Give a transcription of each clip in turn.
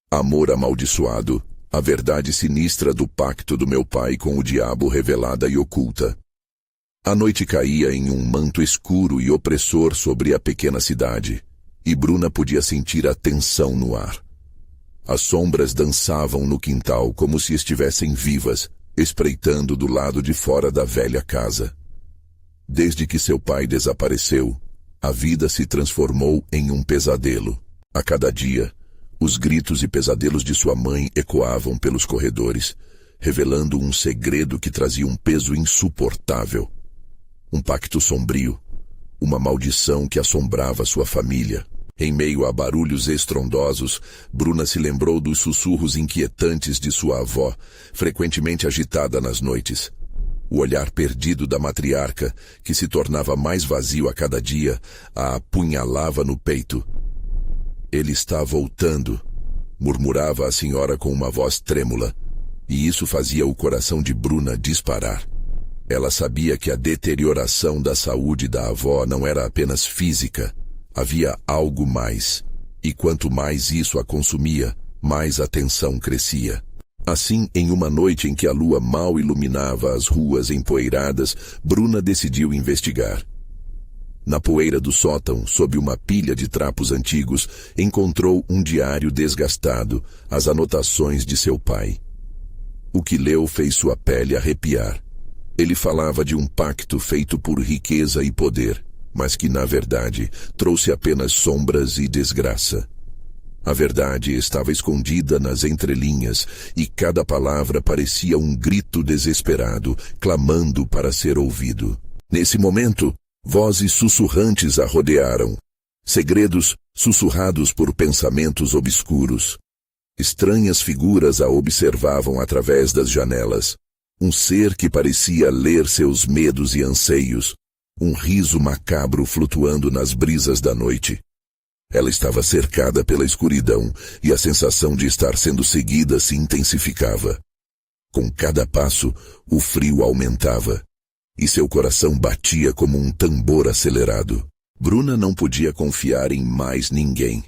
Amor amaldiçoado, a verdade sinistra do pacto do meu pai com o diabo revelada e oculta. A noite caía em um manto escuro e opressor sobre a pequena cidade, e Bruna podia sentir a tensão no ar. As sombras dançavam no quintal como se estivessem vivas, espreitando do lado de fora da velha casa. Desde que seu pai desapareceu, a vida se transformou em um pesadelo. A cada dia, os gritos e pesadelos de sua mãe ecoavam pelos corredores, revelando um segredo que trazia um peso insuportável. Um pacto sombrio, uma maldição que assombrava sua família. Em meio a barulhos estrondosos, Bruna se lembrou dos sussurros inquietantes de sua avó, frequentemente agitada nas noites. O olhar perdido da matriarca, que se tornava mais vazio a cada dia, a apunhalava no peito. Ele está voltando, murmurava a senhora com uma voz trêmula, e isso fazia o coração de Bruna disparar. Ela sabia que a deterioração da saúde da avó não era apenas física, havia algo mais, e quanto mais isso a consumia, mais a tensão crescia. Assim, em uma noite em que a lua mal iluminava as ruas empoeiradas, Bruna decidiu investigar. Na poeira do sótão, sob uma pilha de trapos antigos, encontrou um diário desgastado, as anotações de seu pai. O que leu fez sua pele arrepiar. Ele falava de um pacto feito por riqueza e poder, mas que, na verdade, trouxe apenas sombras e desgraça. A verdade estava escondida nas entrelinhas, e cada palavra parecia um grito desesperado, clamando para ser ouvido. Nesse momento, vozes sussurrantes a rodearam, segredos sussurrados por pensamentos obscuros. Estranhas figuras a observavam através das janelas. Um ser que parecia ler seus medos e anseios, um riso macabro flutuando nas brisas da noite. Ela estava cercada pela escuridão e a sensação de estar sendo seguida se intensificava. Com cada passo, o frio aumentava, e seu coração batia como um tambor acelerado. Bruna não podia confiar em mais ninguém.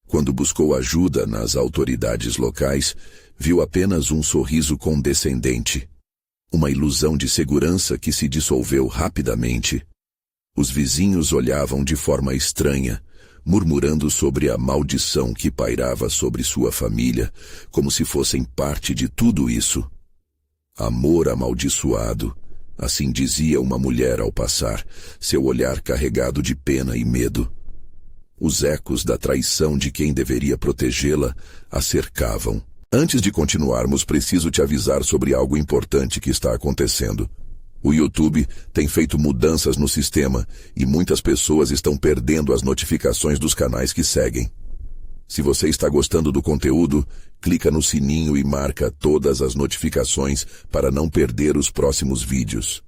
Quando buscou ajuda nas autoridades locais, viu apenas um sorriso condescendente. Uma ilusão de segurança que se dissolveu rapidamente. Os vizinhos olhavam de forma estranha, murmurando sobre a maldição que pairava sobre sua família, como se fossem parte de tudo isso. Amor amaldiçoado, assim dizia uma mulher ao passar, seu olhar carregado de pena e medo. Os ecos da traição de quem deveria protegê-la a cercavam. Antes de continuarmos, preciso te avisar sobre algo importante que está acontecendo. O YouTube tem feito mudanças no sistema e muitas pessoas estão perdendo as notificações dos canais que seguem. Se você está gostando do conteúdo, clica no sininho e marca todas as notificações para não perder os próximos vídeos.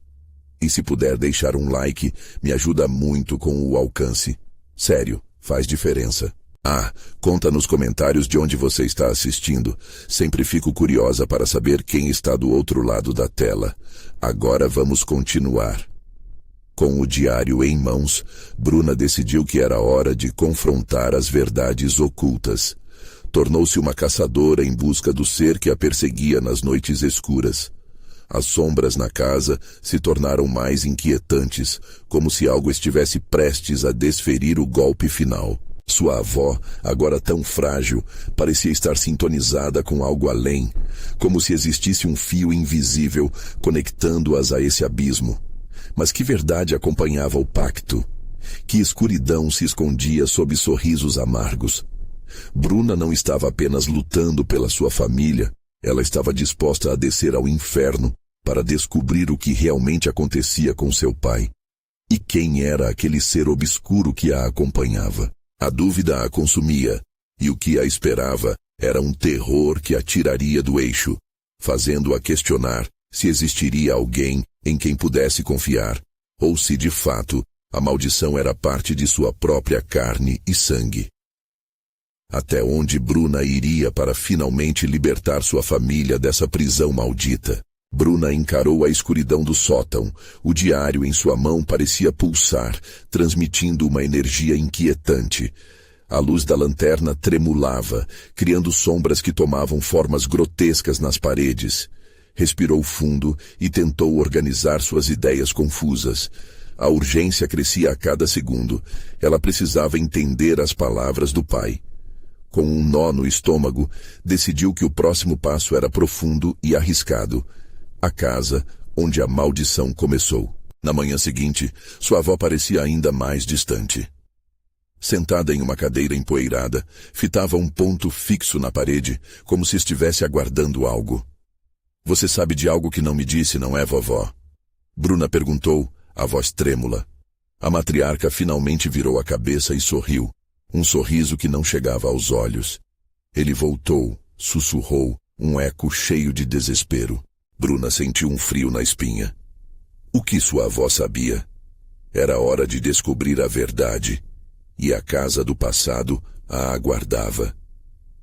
E se puder deixar um like, me ajuda muito com o alcance. Sério, faz diferença. Conta nos comentários de onde você está assistindo. Sempre fico curiosa para saber quem está do outro lado da tela. Agora vamos continuar. Com o diário em mãos, Bruna decidiu que era hora de confrontar as verdades ocultas. Tornou-se uma caçadora em busca do ser que a perseguia nas noites escuras. As sombras na casa se tornaram mais inquietantes, como se algo estivesse prestes a desferir o golpe final. Sua avó, agora tão frágil, parecia estar sintonizada com algo além, como se existisse um fio invisível conectando-as a esse abismo. Mas que verdade acompanhava o pacto? Que escuridão se escondia sob sorrisos amargos? Bruna não estava apenas lutando pela sua família, ela estava disposta a descer ao inferno para descobrir o que realmente acontecia com seu pai. E quem era aquele ser obscuro que a acompanhava? A dúvida a consumia, e o que a esperava era um terror que a tiraria do eixo, fazendo-a questionar se existiria alguém em quem pudesse confiar, ou se, de fato, a maldição era parte de sua própria carne e sangue. Até onde Bruna iria para finalmente libertar sua família dessa prisão maldita? Bruna encarou a escuridão do sótão. O diário em sua mão parecia pulsar, transmitindo uma energia inquietante. A luz da lanterna tremulava, criando sombras que tomavam formas grotescas nas paredes. Respirou fundo e tentou organizar suas ideias confusas. A urgência crescia a cada segundo. Ela precisava entender as palavras do pai. Com um nó no estômago, decidiu que o próximo passo era profundo e arriscado. A casa onde a maldição começou. Na manhã seguinte, sua avó parecia ainda mais distante. Sentada em uma cadeira empoeirada, fitava um ponto fixo na parede, como se estivesse aguardando algo. Você sabe de algo que não me disse, não é, vovó? Bruna perguntou, a voz trêmula. A matriarca finalmente virou a cabeça e sorriu, um sorriso que não chegava aos olhos. Ele voltou, sussurrou, um eco cheio de desespero. Bruna sentiu um frio na espinha. O que sua avó sabia? Era hora de descobrir a verdade. E a casa do passado a aguardava.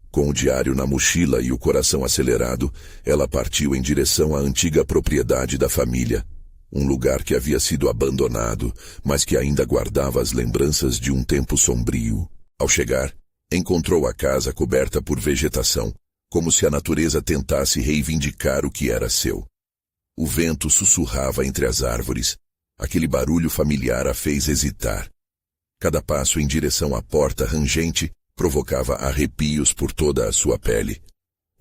Com o diário na mochila e o coração acelerado, ela partiu em direção à antiga propriedade da família. Um lugar que havia sido abandonado, mas que ainda guardava as lembranças de um tempo sombrio. Ao chegar, encontrou a casa coberta por vegetação, como se a natureza tentasse reivindicar o que era seu. O vento sussurrava entre as árvores. Aquele barulho familiar a fez hesitar. Cada passo em direção à porta rangente provocava arrepios por toda a sua pele.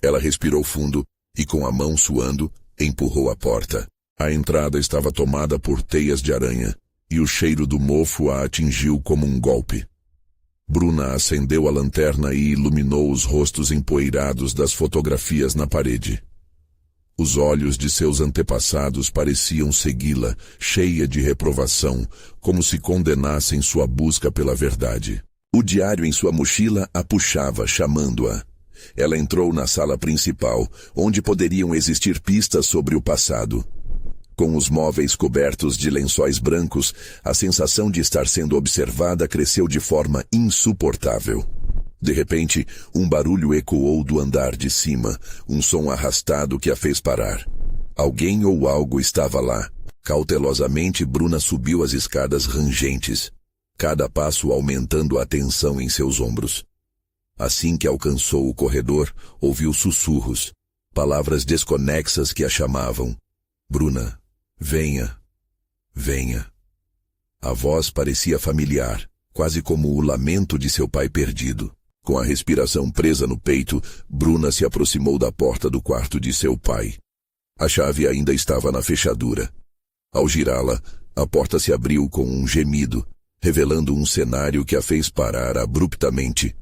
Ela respirou fundo e, com a mão suando, empurrou a porta. A entrada estava tomada por teias de aranha, e o cheiro do mofo a atingiu como um golpe. Bruna acendeu a lanterna e iluminou os rostos empoeirados das fotografias na parede. Os olhos de seus antepassados pareciam segui-la, cheia de reprovação, como se condenassem sua busca pela verdade. O diário em sua mochila a puxava, chamando-a. Ela entrou na sala principal, onde poderiam existir pistas sobre o passado. Com os móveis cobertos de lençóis brancos, a sensação de estar sendo observada cresceu de forma insuportável. De repente, um barulho ecoou do andar de cima, um som arrastado que a fez parar. Alguém ou algo estava lá. Cautelosamente, Bruna subiu as escadas rangentes, cada passo aumentando a tensão em seus ombros. Assim que alcançou o corredor, ouviu sussurros, palavras desconexas que a chamavam. Bruna, venha, venha. A voz parecia familiar, quase como o lamento de seu pai perdido. Com a respiração presa no peito, Bruna se aproximou da porta do quarto de seu pai. A chave ainda estava na fechadura. Ao girá-la, a porta se abriu com um gemido, revelando um cenário que a fez parar abruptamente.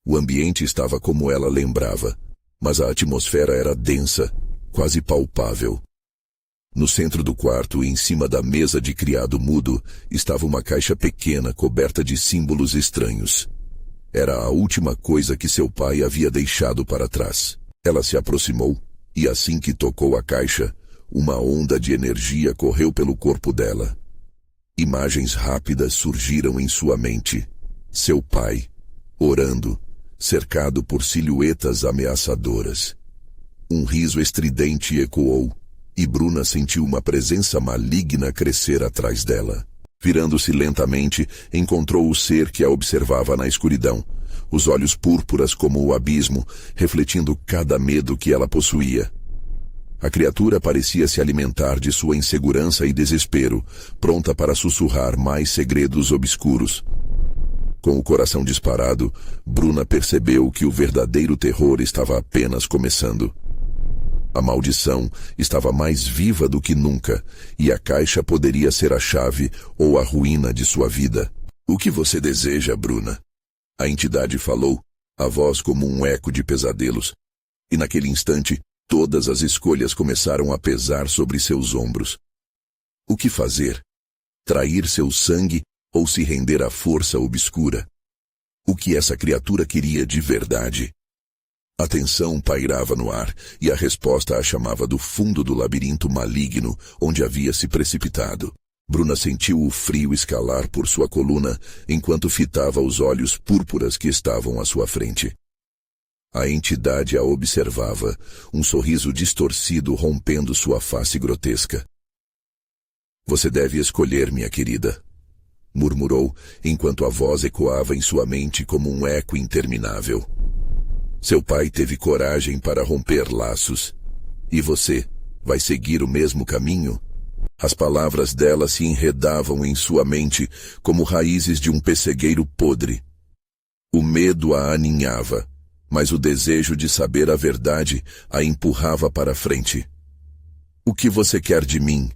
O ambiente estava como ela lembrava, mas a atmosfera era densa, quase palpável. No centro do quarto, em cima da mesa de criado mudo, estava uma caixa pequena coberta de símbolos estranhos. Era a última coisa que seu pai havia deixado para trás. Ela se aproximou, e assim que tocou a caixa, uma onda de energia correu pelo corpo dela. Imagens rápidas surgiram em sua mente. Seu pai, orando, cercado por silhuetas ameaçadoras. Um riso estridente ecoou, e Bruna sentiu uma presença maligna crescer atrás dela. Virando-se lentamente, encontrou o ser que a observava na escuridão, os olhos púrpuras como o abismo, refletindo cada medo que ela possuía. A criatura parecia se alimentar de sua insegurança e desespero, pronta para sussurrar mais segredos obscuros. Com o coração disparado, Bruna percebeu que o verdadeiro terror estava apenas começando. A maldição estava mais viva do que nunca, e a caixa poderia ser a chave ou a ruína de sua vida. O que você deseja, Bruna? A entidade falou, a voz como um eco de pesadelos. E naquele instante, todas as escolhas começaram a pesar sobre seus ombros. O que fazer? Trair seu sangue ou se render à força obscura? O que essa criatura queria de verdade? A tensão pairava no ar, e a resposta a chamava do fundo do labirinto maligno onde havia se precipitado. Bruna sentiu o frio escalar por sua coluna enquanto fitava os olhos púrpuras que estavam à sua frente. A entidade a observava, um sorriso distorcido rompendo sua face grotesca. Você deve escolher, minha querida. murmurou, enquanto a voz ecoava em sua mente como um eco interminável. Seu pai teve coragem para romper laços. E você, vai seguir o mesmo caminho? As palavras dela se enredavam em sua mente como raízes de um pessegueiro podre. O medo a aninhava, mas o desejo de saber a verdade a empurrava para frente. O que você quer de mim?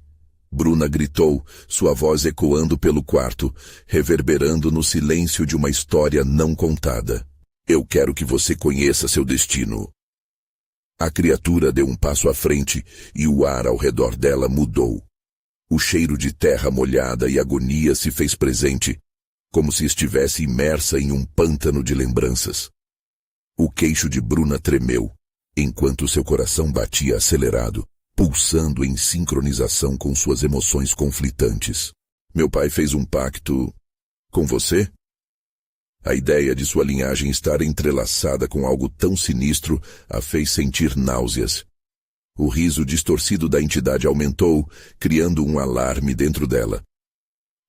Bruna gritou, sua voz ecoando pelo quarto, reverberando no silêncio de uma história não contada. Eu quero que você conheça seu destino. A criatura deu um passo à frente e o ar ao redor dela mudou. O cheiro de terra molhada e agonia se fez presente, como se estivesse imersa em um pântano de lembranças. O queixo de Bruna tremeu, enquanto seu coração batia acelerado, pulsando em sincronização com suas emoções conflitantes. Meu pai fez um pacto com você? A ideia de sua linhagem estar entrelaçada com algo tão sinistro a fez sentir náuseas. O riso distorcido da entidade aumentou, criando um alarme dentro dela.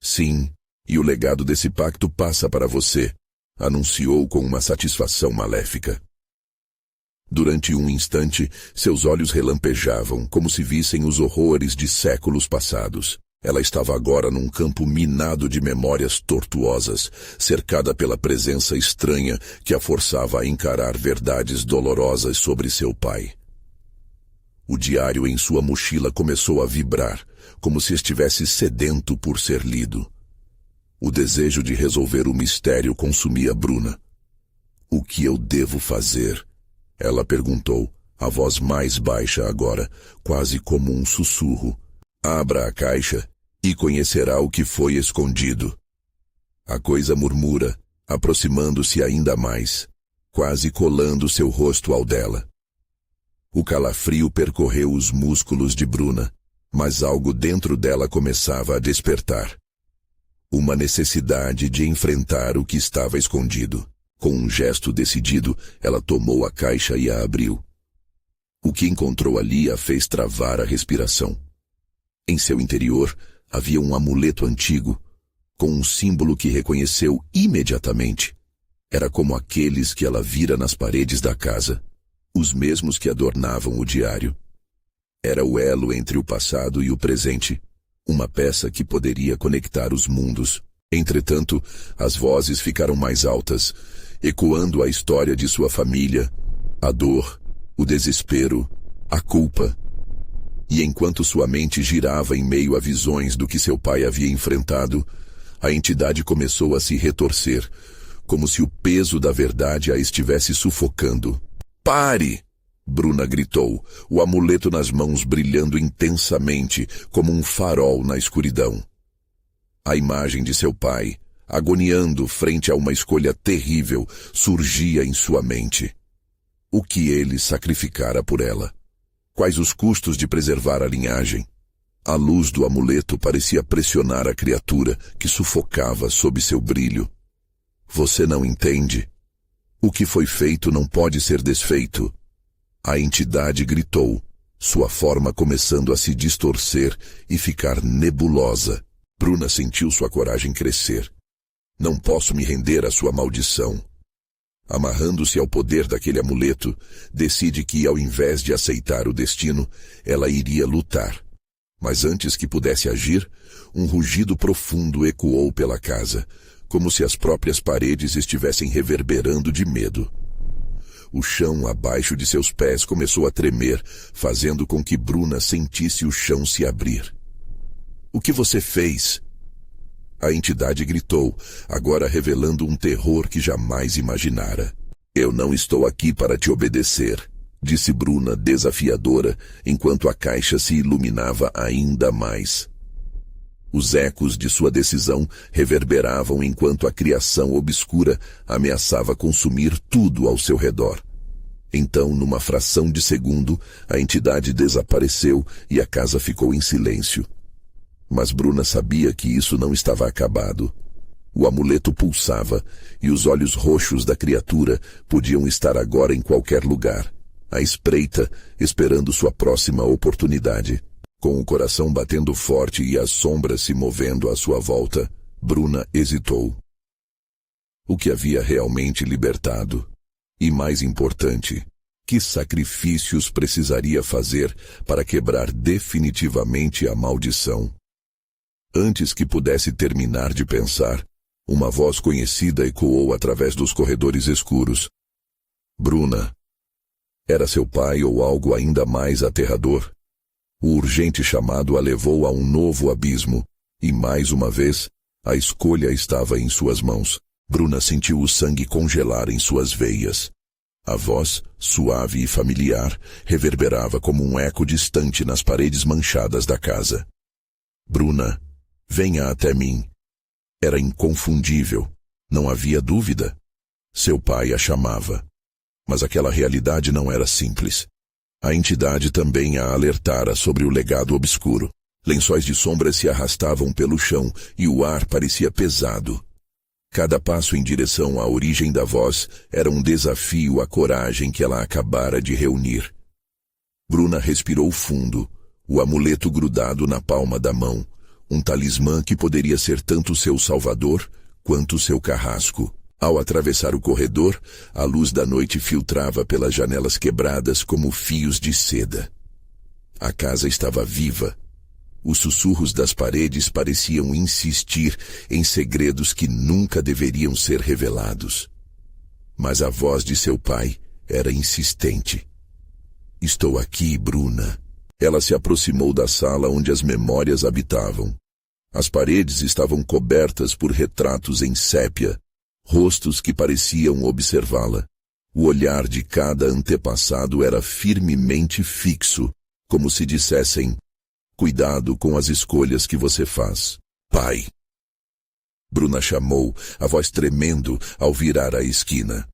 Sim, e o legado desse pacto passa para você, anunciou com uma satisfação maléfica. Durante um instante, seus olhos relampejavam, como se vissem os horrores de séculos passados. Ela estava agora num campo minado de memórias tortuosas, cercada pela presença estranha que a forçava a encarar verdades dolorosas sobre seu pai. O diário em sua mochila começou a vibrar, como se estivesse sedento por ser lido. O desejo de resolver o mistério consumia Bruna. O que eu devo fazer? Ela perguntou, a voz mais baixa agora, quase como um sussurro. Abra a caixa e conhecerá o que foi escondido. A coisa murmura, aproximando-se ainda mais, quase colando seu rosto ao dela. O calafrio percorreu os músculos de Bruna, mas algo dentro dela começava a despertar. Uma necessidade de enfrentar o que estava escondido. Com um gesto decidido, ela tomou a caixa e a abriu. O que encontrou ali a fez travar a respiração. Em seu interior havia um amuleto antigo, com um símbolo que reconheceu imediatamente. Era como aqueles que ela vira nas paredes da casa, os mesmos que adornavam o diário. Era o elo entre o passado e o presente, uma peça que poderia conectar os mundos. Entretanto, as vozes ficaram mais altas, ecoando a história de sua família, a dor, o desespero, a culpa. E enquanto sua mente girava em meio a visões do que seu pai havia enfrentado, a entidade começou a se retorcer, como se o peso da verdade a estivesse sufocando. Pare! Bruna gritou, o amuleto nas mãos brilhando intensamente, como um farol na escuridão. A imagem de seu pai, agoniando frente a uma escolha terrível, surgia em sua mente. O que ele sacrificara por ela? Quais os custos de preservar a linhagem? A luz do amuleto parecia pressionar a criatura que sufocava sob seu brilho. Você não entende? O que foi feito não pode ser desfeito. A entidade gritou, sua forma começando a se distorcer e ficar nebulosa. Bruna sentiu sua coragem crescer. Não posso me render à sua maldição. Amarrando-se ao poder daquele amuleto, decide que, ao invés de aceitar o destino, ela iria lutar. Mas antes que pudesse agir, um rugido profundo ecoou pela casa, como se as próprias paredes estivessem reverberando de medo. O chão abaixo de seus pés começou a tremer, fazendo com que Bruna sentisse o chão se abrir. O que você fez? A entidade gritou, agora revelando um terror que jamais imaginara. Eu não estou aqui para te obedecer, disse Bruna desafiadora, enquanto a caixa se iluminava ainda mais. Os ecos de sua decisão reverberavam enquanto a criação obscura ameaçava consumir tudo ao seu redor. Então, numa fração de segundo, a entidade desapareceu e a casa ficou em silêncio. Mas Bruna sabia que isso não estava acabado. O amuleto pulsava e os olhos roxos da criatura podiam estar agora em qualquer lugar, à espreita, esperando sua próxima oportunidade. Com o coração batendo forte e as sombras se movendo à sua volta, Bruna hesitou. O que havia realmente libertado? E mais importante, que sacrifícios precisaria fazer para quebrar definitivamente a maldição? Antes que pudesse terminar de pensar, uma voz conhecida ecoou através dos corredores escuros. Bruna. Era seu pai ou algo ainda mais aterrador? O urgente chamado a levou a um novo abismo, e mais uma vez, a escolha estava em suas mãos. Bruna sentiu o sangue congelar em suas veias. A voz, suave e familiar, reverberava como um eco distante nas paredes manchadas da casa. Bruna, venha até mim. Era inconfundível. Não havia dúvida. Seu pai a chamava. Mas aquela realidade não era simples. A entidade também a alertara sobre o legado obscuro. Lençóis de sombra se arrastavam pelo chão e o ar parecia pesado. Cada passo em direção à origem da voz era um desafio à coragem que ela acabara de reunir. Bruna respirou fundo, o amuleto grudado na palma da mão, um talismã que poderia ser tanto seu salvador quanto seu carrasco. Ao atravessar o corredor, a luz da noite filtrava pelas janelas quebradas como fios de seda. A casa estava viva. Os sussurros das paredes pareciam insistir em segredos que nunca deveriam ser revelados. Mas a voz de seu pai era insistente. Estou aqui, Bruna. Ela se aproximou da sala onde as memórias habitavam. As paredes estavam cobertas por retratos em sépia, rostos que pareciam observá-la. O olhar de cada antepassado era firmemente fixo, como se dissessem: cuidado com as escolhas que você faz, pai. Bruna chamou, a voz tremendo ao virar a esquina.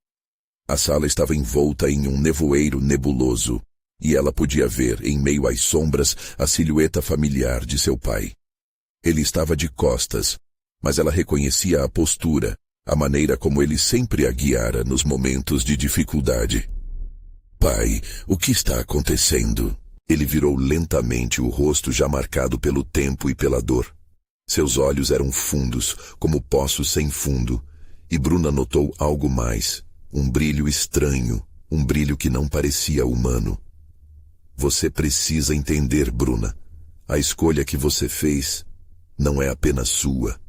A sala estava envolta em um nevoeiro nebuloso, e ela podia ver, em meio às sombras, a silhueta familiar de seu pai. Ele estava de costas, mas ela reconhecia a postura, a maneira como ele sempre a guiara nos momentos de dificuldade. Pai, o que está acontecendo? Ele virou lentamente o rosto já marcado pelo tempo e pela dor. Seus olhos eram fundos, como poços sem fundo, e Bruna notou algo mais, um brilho estranho, um brilho que não parecia humano. Você precisa entender, Bruna. A escolha que você fez não é apenas sua.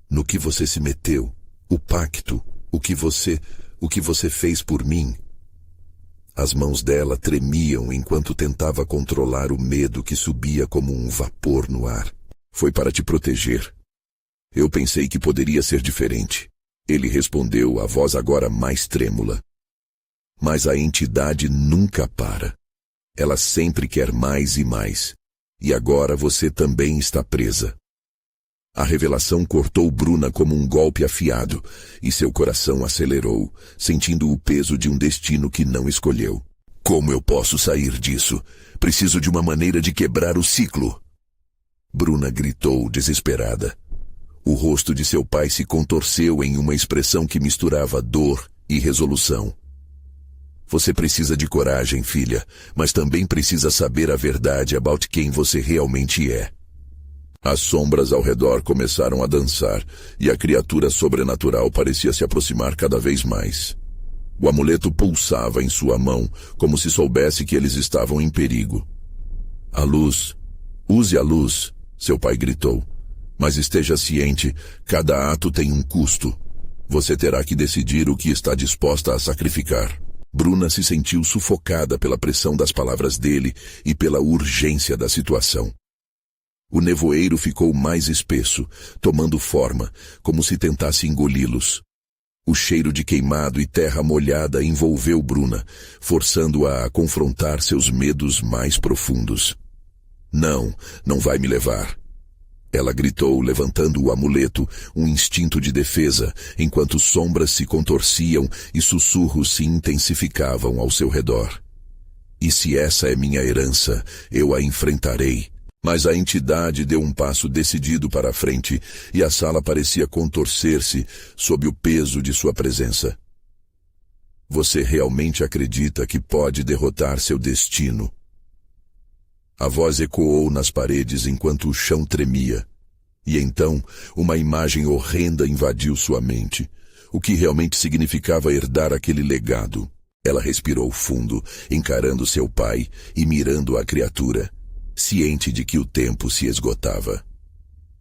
No que você se meteu, o pacto, o que você fez por mim. As mãos dela tremiam enquanto tentava controlar o medo que subia como um vapor no ar. Foi para te proteger. Eu pensei que poderia ser diferente. Ele respondeu, a voz agora mais trêmula. Mas a entidade nunca para. Ela sempre quer mais e mais. E agora você também está presa. A revelação cortou Bruna como um golpe afiado, e seu coração acelerou, sentindo o peso de um destino que não escolheu. Como eu posso sair disso? Preciso de uma maneira de quebrar o ciclo. Bruna gritou, desesperada. O rosto de seu pai se contorceu em uma expressão que misturava dor e resolução. Você precisa de coragem, filha, mas também precisa saber a verdade about quem você realmente é. As sombras ao redor começaram a dançar, e a criatura sobrenatural parecia se aproximar cada vez mais. O amuleto pulsava em sua mão, como se soubesse que eles estavam em perigo. A luz. Use a luz, seu pai gritou. Mas esteja ciente, cada ato tem um custo. Você terá que decidir o que está disposta a sacrificar. Bruna se sentiu sufocada pela pressão das palavras dele e pela urgência da situação. O nevoeiro ficou mais espesso, tomando forma, como se tentasse engoli-los. O cheiro de queimado e terra molhada envolveu Bruna, forçando-a a confrontar seus medos mais profundos. Não, não vai me levar. Ela gritou, levantando o amuleto, um instinto de defesa, enquanto sombras se contorciam e sussurros se intensificavam ao seu redor. E se essa é minha herança, eu a enfrentarei. Mas a entidade deu um passo decidido para a frente, e a sala parecia contorcer-se sob o peso de sua presença. Você realmente acredita que pode derrotar seu destino? A voz ecoou nas paredes enquanto o chão tremia, E então, uma imagem horrenda invadiu sua mente. O que realmente significava herdar aquele legado. Ela respirou fundo, encarando seu pai e mirando a criatura, ciente de que o tempo se esgotava.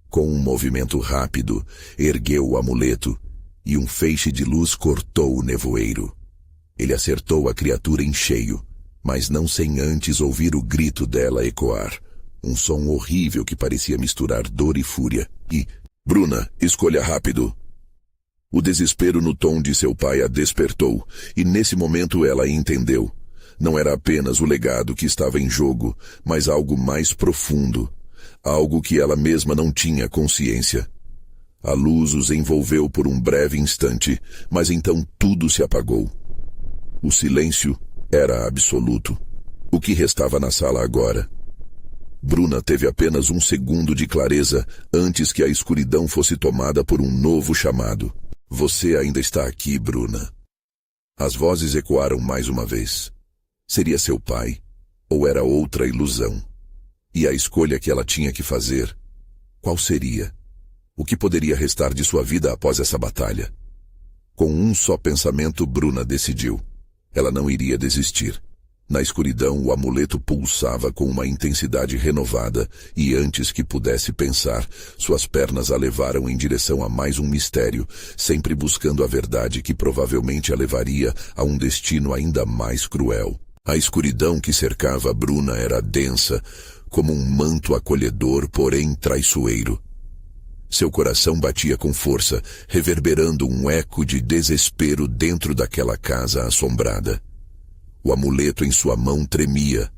Com um movimento rápido, ergueu o amuleto e um feixe de luz cortou o nevoeiro. Ele acertou a criatura em cheio, mas não sem antes ouvir o grito dela ecoar. Um som horrível que parecia misturar dor e fúria. E, Bruna, escolha rápido. O desespero no tom de seu pai a despertou, e nesse momento ela entendeu. Não era apenas o legado que estava em jogo, mas algo mais profundo. Algo que ela mesma não tinha consciência. A luz os envolveu por um breve instante, mas então tudo se apagou. O silêncio era absoluto. O que restava na sala agora? Bruna teve apenas um segundo de clareza antes que a escuridão fosse tomada por um novo chamado. Você ainda está aqui, Bruna. As vozes ecoaram mais uma vez. Seria seu pai, ou era outra ilusão? E a escolha que ela tinha que fazer, qual seria? O que poderia restar de sua vida após essa batalha? Com um só pensamento, Bruna decidiu. Ela não iria desistir. Na escuridão, o amuleto pulsava com uma intensidade renovada e antes que pudesse pensar, suas pernas a levaram em direção a mais um mistério, sempre buscando a verdade que provavelmente a levaria a um destino ainda mais cruel. A escuridão que cercava Bruna era densa, como um manto acolhedor, porém traiçoeiro. Seu coração batia com força, reverberando um eco de desespero dentro daquela casa assombrada. O amuleto em sua mão tremia,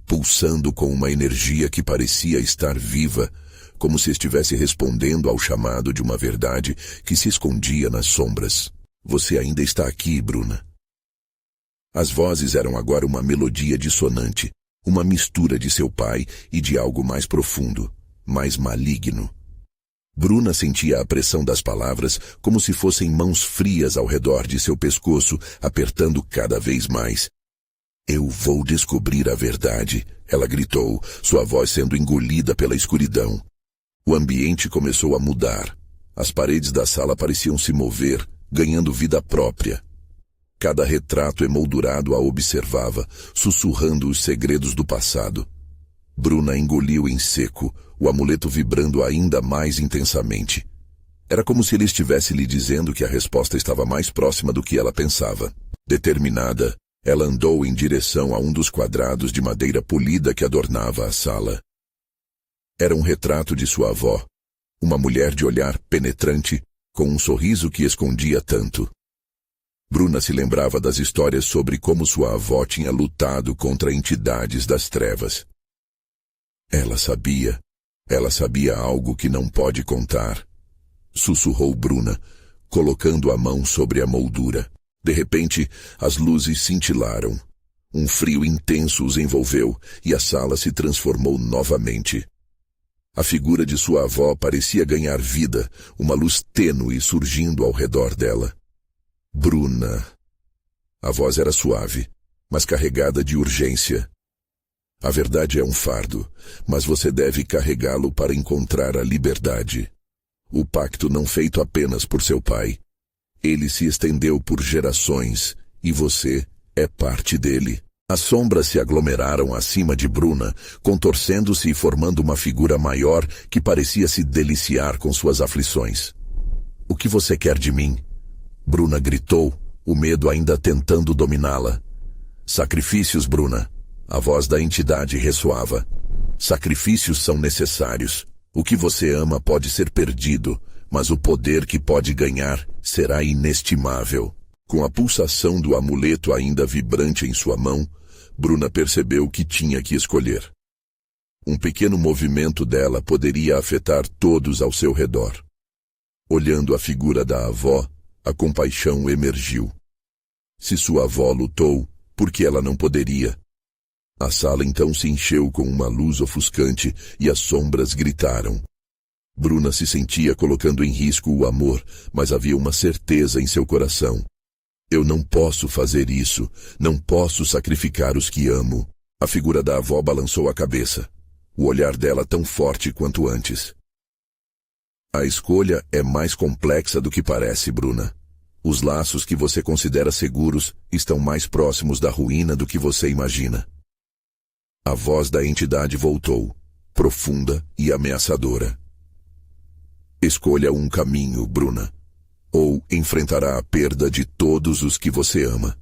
pulsando com uma energia que parecia estar viva, como se estivesse respondendo ao chamado de uma verdade que se escondia nas sombras. Você ainda está aqui, Bruna. As vozes eram agora uma melodia dissonante, uma mistura de seu pai e de algo mais profundo, mais maligno. Bruna sentia a pressão das palavras como se fossem mãos frias ao redor de seu pescoço, apertando cada vez mais. Eu vou descobrir a verdade, ela gritou, sua voz sendo engolida pela escuridão. O ambiente começou a mudar. As paredes da sala pareciam se mover, ganhando vida própria. Cada retrato emoldurado a observava, sussurrando os segredos do passado. Bruna engoliu em seco, o amuleto vibrando ainda mais intensamente. Era como se ele estivesse lhe dizendo que a resposta estava mais próxima do que ela pensava. Determinada, ela andou em direção a um dos quadrados de madeira polida que adornava a sala. Era um retrato de sua avó, uma mulher de olhar penetrante, com um sorriso que escondia tanto. Bruna se lembrava das histórias sobre como sua avó tinha lutado contra entidades das trevas. Ela sabia algo que não pode contar. Sussurrou Bruna, colocando a mão sobre a moldura. De repente, as luzes cintilaram. Um frio intenso os envolveu e a sala se transformou novamente. A figura de sua avó parecia ganhar vida, uma luz tênue surgindo ao redor dela. Bruna. A voz era suave, mas carregada de urgência. A verdade é um fardo, mas você deve carregá-lo para encontrar a liberdade. O pacto não feito apenas por seu pai. Ele se estendeu por gerações, e você é parte dele. As sombras se aglomeraram acima de Bruna, contorcendo-se e formando uma figura maior que parecia se deliciar com suas aflições. O que você quer de mim? Bruna gritou, o medo ainda tentando dominá-la. Sacrifícios, Bruna. A voz da entidade ressoava. Sacrifícios são necessários. O que você ama pode ser perdido, mas o poder que pode ganhar será inestimável. Com a pulsação do amuleto ainda vibrante em sua mão, Bruna percebeu que tinha que escolher. Um pequeno movimento dela poderia afetar todos ao seu redor. Olhando a figura da avó, a compaixão emergiu. Se sua avó lutou, por que ela não poderia? A sala então se encheu com uma luz ofuscante e as sombras gritaram. Bruna se sentia colocando em risco o amor, mas havia uma certeza em seu coração. Eu não posso fazer isso, não posso sacrificar os que amo. A figura da avó balançou a cabeça, o olhar dela tão forte quanto antes. A escolha é mais complexa do que parece, Bruna. Os laços que você considera seguros estão mais próximos da ruína do que você imagina. A voz da entidade voltou, profunda e ameaçadora. Escolha um caminho, Bruna, ou enfrentará a perda de todos os que você ama.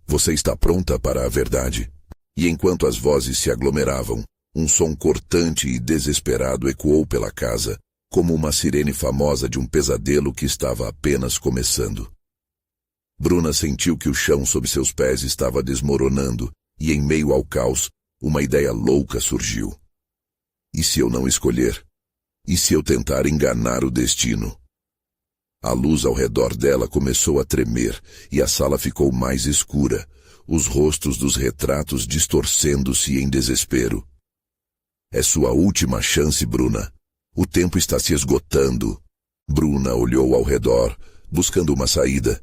Você está pronta para a verdade? E enquanto as vozes se aglomeravam, um som cortante e desesperado ecoou pela casa, como uma sirene famosa de um pesadelo que estava apenas começando. Bruna sentiu que o chão sob seus pés estava desmoronando, e em meio ao caos, uma ideia louca surgiu. E se eu não escolher? E se eu tentar enganar o destino? A luz ao redor dela começou a tremer, e a sala ficou mais escura, os rostos dos retratos distorcendo-se em desespero. É sua última chance, Bruna. O tempo está se esgotando. Bruna olhou ao redor, buscando uma saída.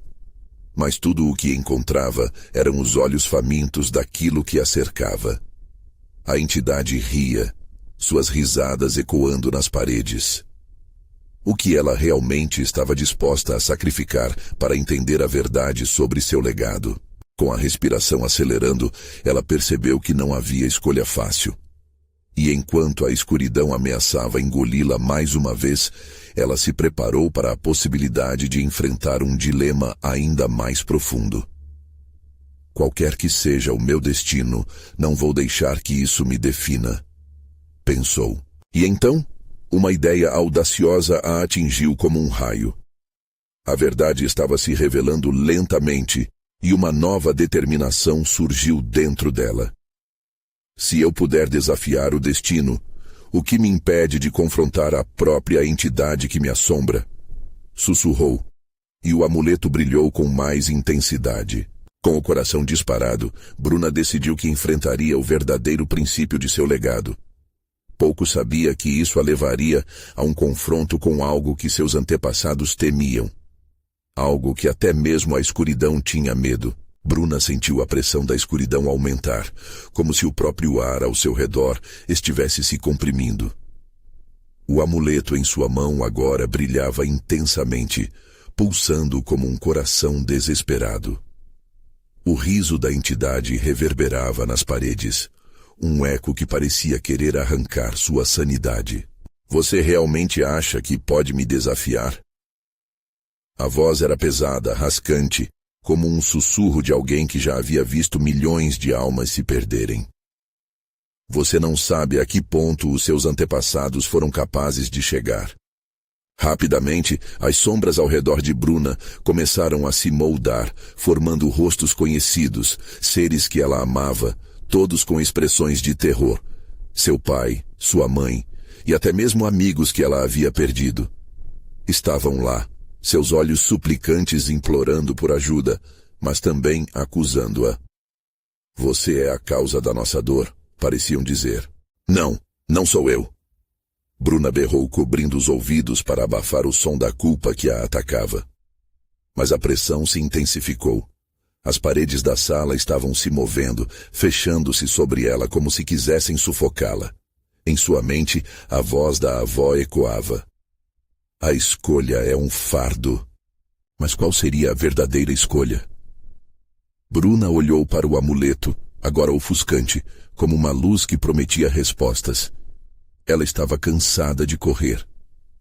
Mas tudo o que encontrava eram os olhos famintos daquilo que a cercava. A entidade ria, suas risadas ecoando nas paredes. O que ela realmente estava disposta a sacrificar para entender a verdade sobre seu legado? Com a respiração acelerando, ela percebeu que não havia escolha fácil. E enquanto a escuridão ameaçava engoli-la mais uma vez, ela se preparou para a possibilidade de enfrentar um dilema ainda mais profundo. Qualquer que seja o meu destino, não vou deixar que isso me defina, pensou. E então, uma ideia audaciosa a atingiu como um raio. A verdade estava se revelando lentamente, e uma nova determinação surgiu dentro dela. Se eu puder desafiar o destino, o que me impede de confrontar a própria entidade que me assombra? Sussurrou, e o amuleto brilhou com mais intensidade. Com o coração disparado, Bruna decidiu que enfrentaria o verdadeiro princípio de seu legado. Pouco sabia que isso a levaria a um confronto com algo que seus antepassados temiam. Algo que até mesmo a escuridão tinha medo. Bruna sentiu a pressão da escuridão aumentar, como se o próprio ar ao seu redor estivesse se comprimindo. O amuleto em sua mão agora brilhava intensamente, pulsando como um coração desesperado. O riso da entidade reverberava nas paredes, um eco que parecia querer arrancar sua sanidade. Você realmente acha que pode me desafiar? A voz era pesada, rascante, como um sussurro de alguém que já havia visto milhões de almas se perderem. Você não sabe a que ponto os seus antepassados foram capazes de chegar. Rapidamente, as sombras ao redor de Bruna começaram a se moldar, formando rostos conhecidos, seres que ela amava, todos com expressões de terror. Seu pai, sua mãe e até mesmo amigos que ela havia perdido. Estavam lá, seus olhos suplicantes implorando por ajuda, mas também acusando-a. Você é a causa da nossa dor, pareciam dizer. Não, não sou eu. Bruna berrou cobrindo os ouvidos para abafar o som da culpa que a atacava. Mas a pressão se intensificou. As paredes da sala estavam se movendo, fechando-se sobre ela como se quisessem sufocá-la. Em sua mente, a voz da avó ecoava. A escolha é um fardo. Mas qual seria a verdadeira escolha? Bruna olhou para o amuleto, agora ofuscante, como uma luz que prometia respostas. Ela estava cansada de correr.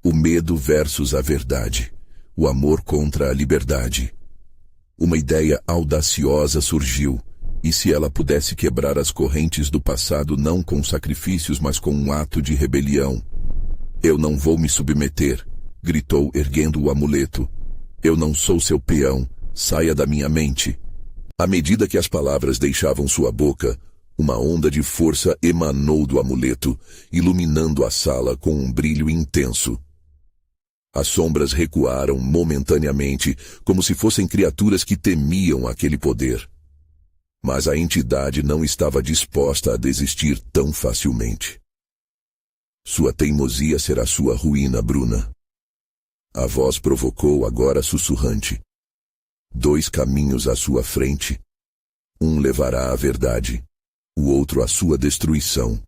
O medo versus a verdade. O amor contra a liberdade. Uma ideia audaciosa surgiu, e se ela pudesse quebrar as correntes do passado não com sacrifícios, mas com um ato de rebelião? Eu não vou me submeter, gritou erguendo o amuleto. Eu não sou seu peão, saia da minha mente. À medida que as palavras deixavam sua boca, uma onda de força emanou do amuleto, iluminando a sala com um brilho intenso. As sombras recuaram momentaneamente, como se fossem criaturas que temiam aquele poder. Mas a entidade não estava disposta a desistir tão facilmente. Sua teimosia será sua ruína, Bruna. A voz provocou agora sussurrante. 2 caminhos à sua frente. Um levará à verdade, o outro à sua destruição.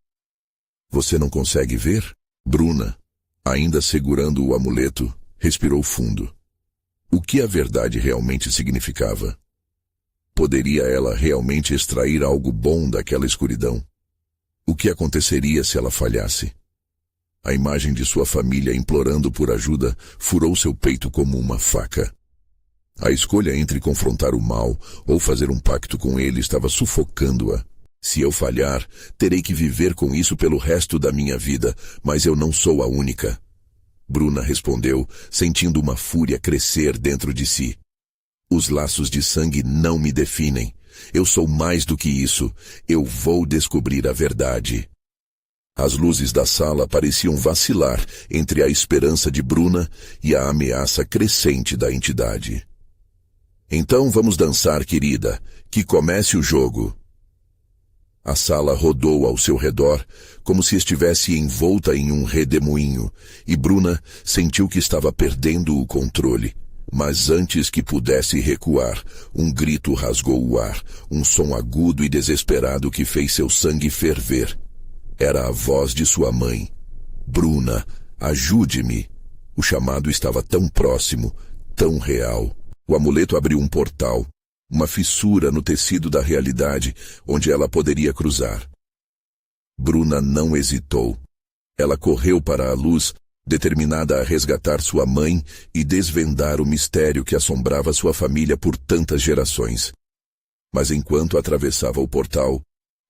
Você não consegue ver? Bruna, Ainda segurando o amuleto, respirou fundo. O que a verdade realmente significava? Poderia ela realmente extrair algo bom daquela escuridão? O que aconteceria se ela falhasse? A imagem de sua família implorando por ajuda furou seu peito como uma faca. A escolha entre confrontar o mal ou fazer um pacto com ele estava sufocando-a. Se eu falhar, terei que viver com isso pelo resto da minha vida, mas eu não sou a única. Bruna respondeu, sentindo uma fúria crescer dentro de si. Os laços de sangue não me definem. Eu sou mais do que isso. Eu vou descobrir a verdade. As luzes da sala pareciam vacilar entre a esperança de Bruna e a ameaça crescente da entidade. Então vamos dançar, querida. Que comece o jogo. A sala rodou ao seu redor, como se estivesse envolta em um redemoinho, e Bruna sentiu que estava perdendo o controle. Mas antes que pudesse recuar, um grito rasgou o ar, um som agudo e desesperado que fez seu sangue ferver. Era a voz de sua mãe. Bruna, ajude-me. O chamado estava tão próximo, tão real. O amuleto abriu um portal, uma fissura no tecido da realidade, onde ela poderia cruzar. Bruna não hesitou. Ela correu para a luz, determinada a resgatar sua mãe e desvendar o mistério que assombrava sua família por tantas gerações. Mas enquanto atravessava o portal,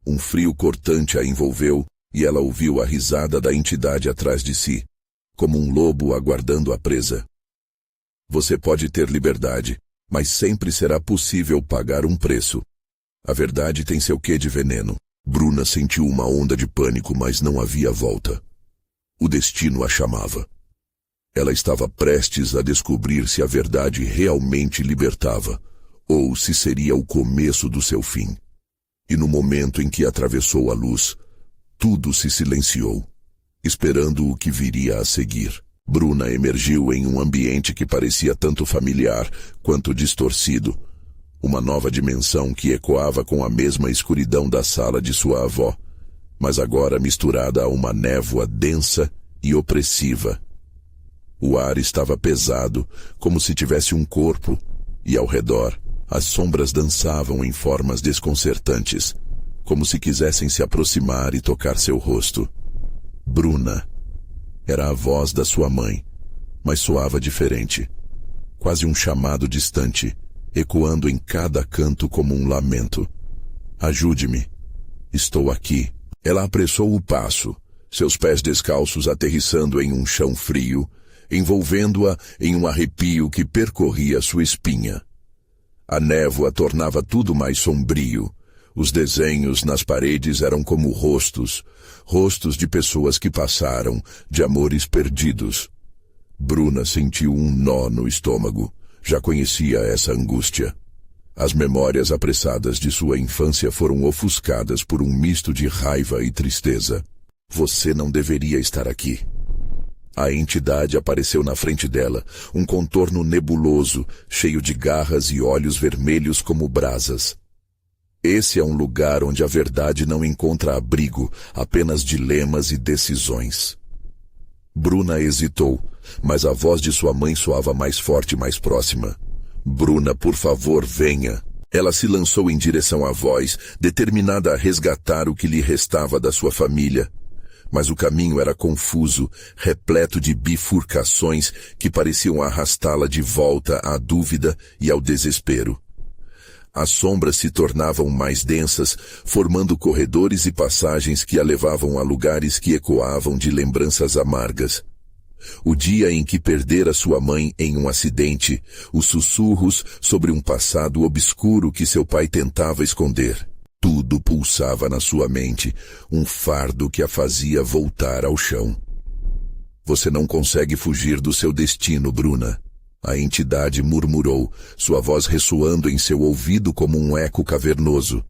um frio cortante a envolveu e ela ouviu a risada da entidade atrás de si, como um lobo aguardando a presa. Você pode ter liberdade, mas sempre será possível pagar um preço. A verdade tem seu quê de veneno. Bruna sentiu uma onda de pânico, mas não havia volta. O destino a chamava. Ela estava prestes a descobrir se a verdade realmente libertava, ou se seria o começo do seu fim. E no momento em que atravessou a luz, tudo se silenciou, esperando o que viria a seguir. Bruna emergiu em um ambiente que parecia tanto familiar quanto distorcido. Uma nova dimensão que ecoava com a mesma escuridão da sala de sua avó, mas agora misturada a uma névoa densa e opressiva. O ar estava pesado, como se tivesse um corpo, e ao redor, as sombras dançavam em formas desconcertantes, como se quisessem se aproximar e tocar seu rosto. Bruna. Era a voz da sua mãe, mas soava diferente. Quase um chamado distante, ecoando em cada canto como um lamento. Ajude-me. Estou aqui. Ela apressou o passo, seus pés descalços aterrissando em um chão frio, envolvendo-a em um arrepio que percorria sua espinha. A névoa tornava tudo mais sombrio. Os desenhos nas paredes eram como rostos de pessoas que passaram, de amores perdidos. Bruna sentiu um nó no estômago. Já conhecia essa angústia. As memórias apressadas de sua infância foram ofuscadas por um misto de raiva e tristeza. Você não deveria estar aqui. A entidade apareceu na frente dela, um contorno nebuloso, cheio de garras e olhos vermelhos como brasas. Esse é um lugar onde a verdade não encontra abrigo, apenas dilemas e decisões. Bruna hesitou, mas a voz de sua mãe soava mais forte e mais próxima. Bruna, por favor, venha. Ela se lançou em direção à voz, determinada a resgatar o que lhe restava da sua família. Mas o caminho era confuso, repleto de bifurcações que pareciam arrastá-la de volta à dúvida e ao desespero. As sombras se tornavam mais densas, formando corredores e passagens que a levavam a lugares que ecoavam de lembranças amargas. O dia em que perdera sua mãe em um acidente, os sussurros sobre um passado obscuro que seu pai tentava esconder. Tudo pulsava na sua mente, um fardo que a fazia voltar ao chão. Você não consegue fugir do seu destino, Bruna. A entidade murmurou, sua voz ressoando em seu ouvido como um eco cavernoso.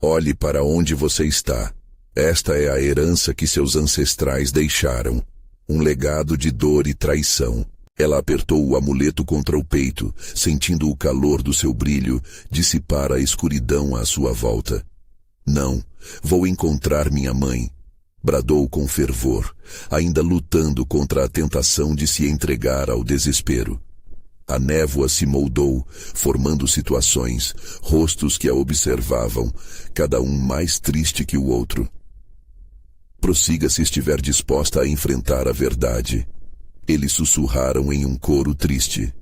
Olhe para onde você está. Esta é a herança que seus ancestrais deixaram. Um legado de dor e traição. Ela apertou o amuleto contra o peito, sentindo o calor do seu brilho dissipar a escuridão à sua volta. Não, vou encontrar minha mãe. bradou com fervor, ainda lutando contra a tentação de se entregar ao desespero. A névoa se moldou, formando situações, rostos que a observavam, cada um mais triste que o outro. Prossiga se estiver disposta a enfrentar a verdade. Eles sussurraram em um coro triste.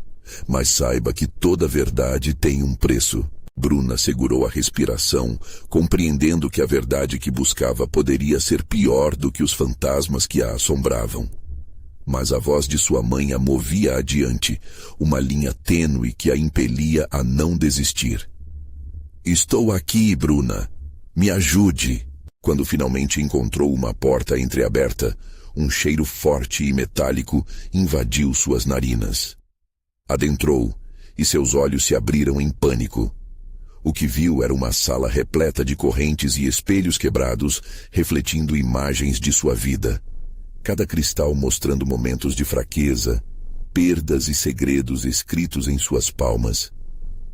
Mas saiba que toda verdade tem um preço. Bruna segurou a respiração, compreendendo que a verdade que buscava poderia ser pior do que os fantasmas que a assombravam. Mas a voz de sua mãe a movia adiante, uma linha tênue que a impelia a não desistir. Estou aqui, Bruna. Me ajude. Quando finalmente encontrou uma porta entreaberta, um cheiro forte e metálico invadiu suas narinas. Adentrou, e seus olhos se abriram em pânico. O que viu era uma sala repleta de correntes e espelhos quebrados, refletindo imagens de sua vida. Cada cristal mostrando momentos de fraqueza, perdas e segredos escritos em suas palmas.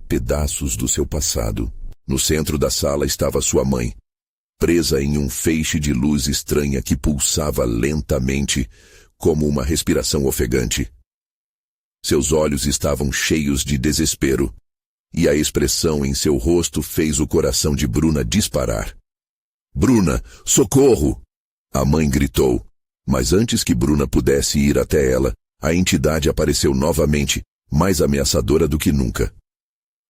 Pedaços do seu passado. No centro da sala estava sua mãe, presa em um feixe de luz estranha que pulsava lentamente, como uma respiração ofegante. Seus olhos estavam cheios de desespero, e a expressão em seu rosto fez o coração de Bruna disparar. Bruna, socorro! A mãe gritou, mas antes que Bruna pudesse ir até ela, a entidade apareceu novamente, mais ameaçadora do que nunca.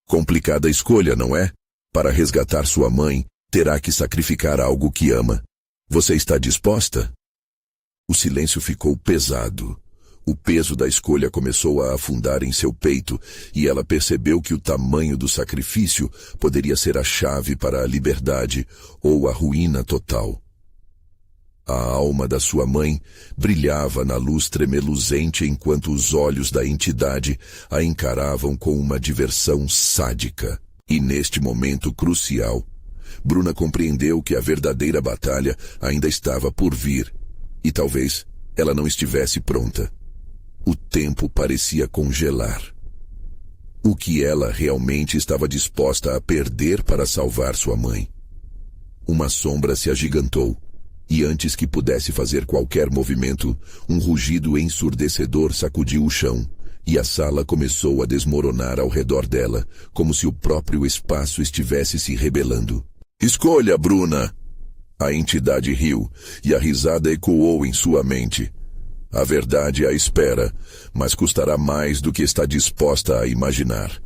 Complicada escolha, não é? Para resgatar sua mãe, terá que sacrificar algo que ama. Você está disposta? O silêncio ficou pesado. O peso da escolha começou a afundar em seu peito e ela percebeu que o tamanho do sacrifício poderia ser a chave para a liberdade ou a ruína total. A alma da sua mãe brilhava na luz tremeluzente enquanto os olhos da entidade a encaravam com uma diversão sádica. E neste momento crucial, Bruna compreendeu que a verdadeira batalha ainda estava por vir, e talvez ela não estivesse pronta. O tempo parecia congelar. O que ela realmente estava disposta a perder para salvar sua mãe? Uma sombra se agigantou, e antes que pudesse fazer qualquer movimento, um rugido ensurdecedor sacudiu o chão, e a sala começou a desmoronar ao redor dela, como se o próprio espaço estivesse se rebelando. Escolha, Bruna! A entidade riu, e a risada ecoou em sua mente. A verdade a espera, mas custará mais do que está disposta a imaginar.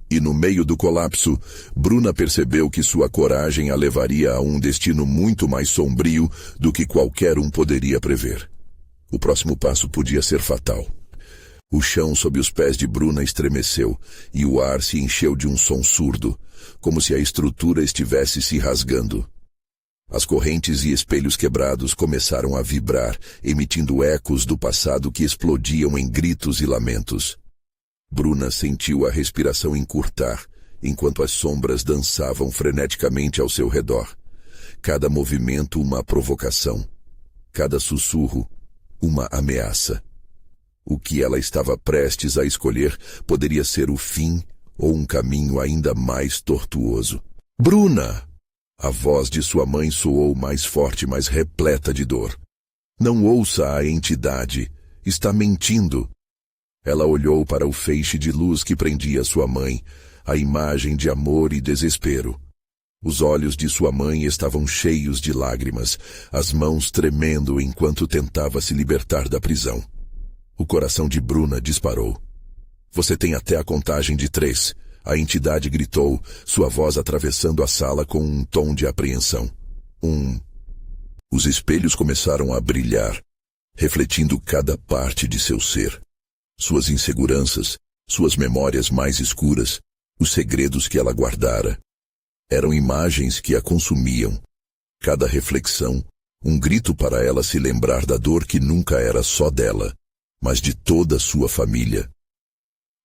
E no meio do colapso, Bruna percebeu que sua coragem a levaria a um destino muito mais sombrio do que qualquer um poderia prever. O próximo passo podia ser fatal. O chão sob os pés de Bruna estremeceu, e o ar se encheu de um som surdo, como se a estrutura estivesse se rasgando. As correntes e espelhos quebrados começaram a vibrar, emitindo ecos do passado que explodiam em gritos e lamentos. Bruna sentiu a respiração encurtar, enquanto as sombras dançavam freneticamente ao seu redor. Cada movimento uma provocação, cada sussurro uma ameaça. O que ela estava prestes a escolher poderia ser o fim ou um caminho ainda mais tortuoso. Bruna! A voz de sua mãe soou mais forte, mais repleta de dor. Não ouça a entidade. Está mentindo. Ela olhou para o feixe de luz que prendia sua mãe, a imagem de amor e desespero. Os olhos de sua mãe estavam cheios de lágrimas, as mãos tremendo enquanto tentava se libertar da prisão. O coração de Bruna disparou. Você tem até a contagem de 3. A entidade gritou, sua voz atravessando a sala com um tom de apreensão. 1. Os espelhos começaram a brilhar, refletindo cada parte de seu ser. Suas inseguranças, suas memórias mais escuras, os segredos que ela guardara. Eram imagens que a consumiam. Cada reflexão, um grito para ela se lembrar da dor que nunca era só dela, mas de toda sua família.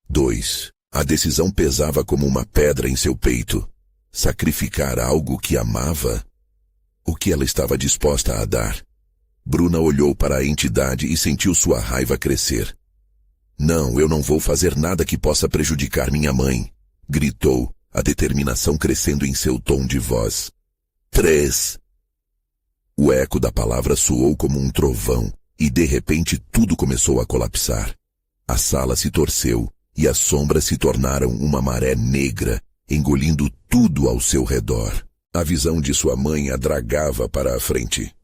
2. A decisão pesava como uma pedra em seu peito. Sacrificar algo que amava? O que ela estava disposta a dar? Bruna olhou para a entidade e sentiu sua raiva crescer. Não, eu não vou fazer nada que possa prejudicar minha mãe, gritou, a determinação crescendo em seu tom de voz. 3. O eco da palavra soou como um trovão, e de repente tudo começou a colapsar. A sala se torceu, e as sombras se tornaram uma maré negra, engolindo tudo ao seu redor. A visão de sua mãe a dragava para a frente.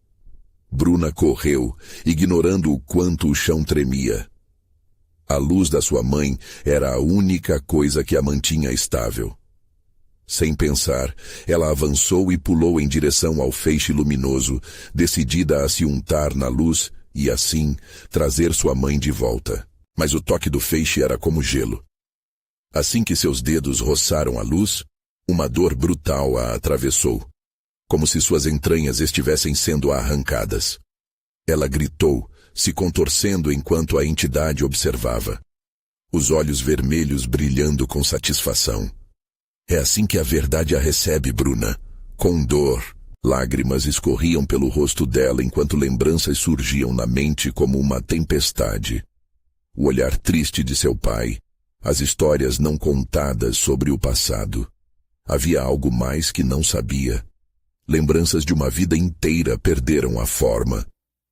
Bruna correu, ignorando o quanto o chão tremia. A luz da sua mãe era a única coisa que a mantinha estável. Sem pensar, ela avançou e pulou em direção ao feixe luminoso, decidida a se untar na luz e, assim, trazer sua mãe de volta. Mas o toque do feixe era como gelo. Assim que seus dedos roçaram a luz, uma dor brutal a atravessou, como se suas entranhas estivessem sendo arrancadas. Ela gritou, se contorcendo enquanto a entidade observava, os olhos vermelhos brilhando com satisfação. É assim que a verdade a recebe, Bruna, com dor. Lágrimas escorriam pelo rosto dela enquanto lembranças surgiam na mente como uma tempestade. O olhar triste de seu pai, as histórias não contadas sobre o passado. Havia algo mais que não sabia. Lembranças de uma vida inteira perderam a forma,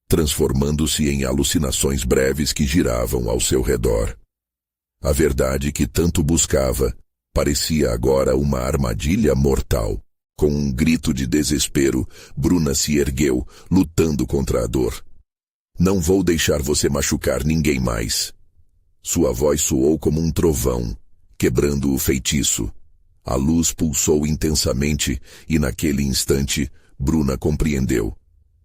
transformando-se em alucinações breves que giravam ao seu redor. A verdade que tanto buscava parecia agora uma armadilha mortal. Com um grito de desespero, Bruna se ergueu, lutando contra a dor. Não vou deixar você machucar ninguém mais. Sua voz soou como um trovão, quebrando o feitiço. A luz pulsou intensamente e naquele instante, Bruna compreendeu.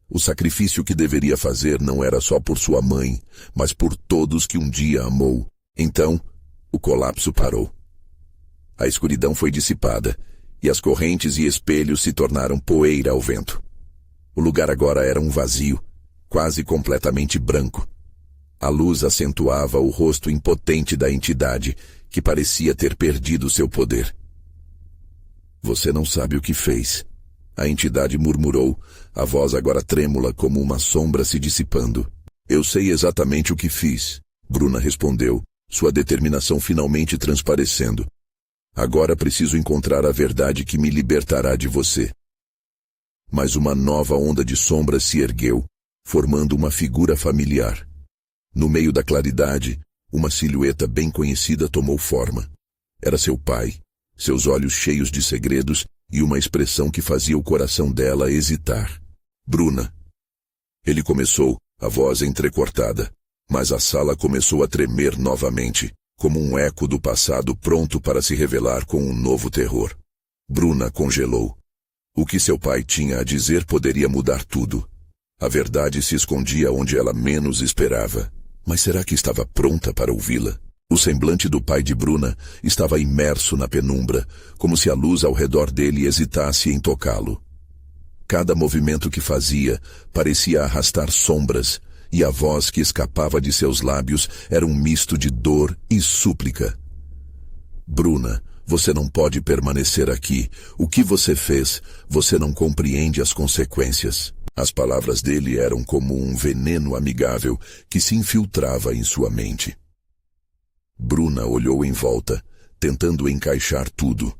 O sacrifício que deveria fazer não era só por sua mãe, mas por todos que um dia amou. Então, o colapso parou. A escuridão foi dissipada, e as correntes e espelhos se tornaram poeira ao vento. O lugar agora era um vazio, quase completamente branco. A luz acentuava o rosto impotente da entidade, que parecia ter perdido seu poder. Você não sabe o que fez. A entidade murmurou, a voz agora trêmula como uma sombra se dissipando. Eu sei exatamente o que fiz, Bruna respondeu, sua determinação finalmente transparecendo. Agora preciso encontrar a verdade que me libertará de você. Mas uma nova onda de sombras se ergueu, formando uma figura familiar. No meio da claridade, uma silhueta bem conhecida tomou forma. Era seu pai, seus olhos cheios de segredos e uma expressão que fazia o coração dela hesitar. Bruna. Ele começou, a voz entrecortada, mas a sala começou a tremer novamente, como um eco do passado pronto para se revelar com um novo terror. Bruna congelou. O que seu pai tinha a dizer poderia mudar tudo. A verdade se escondia onde ela menos esperava. Mas será que estava pronta para ouvi-la? O semblante do pai de Bruna estava imerso na penumbra, como se a luz ao redor dele hesitasse em tocá-lo. Cada movimento que fazia parecia arrastar sombras, e a voz que escapava de seus lábios era um misto de dor e súplica. Bruna, você não pode permanecer aqui. O que você fez, você não compreende as consequências. As palavras dele eram como um veneno amigável que se infiltrava em sua mente. Bruna olhou em volta, tentando encaixar tudo.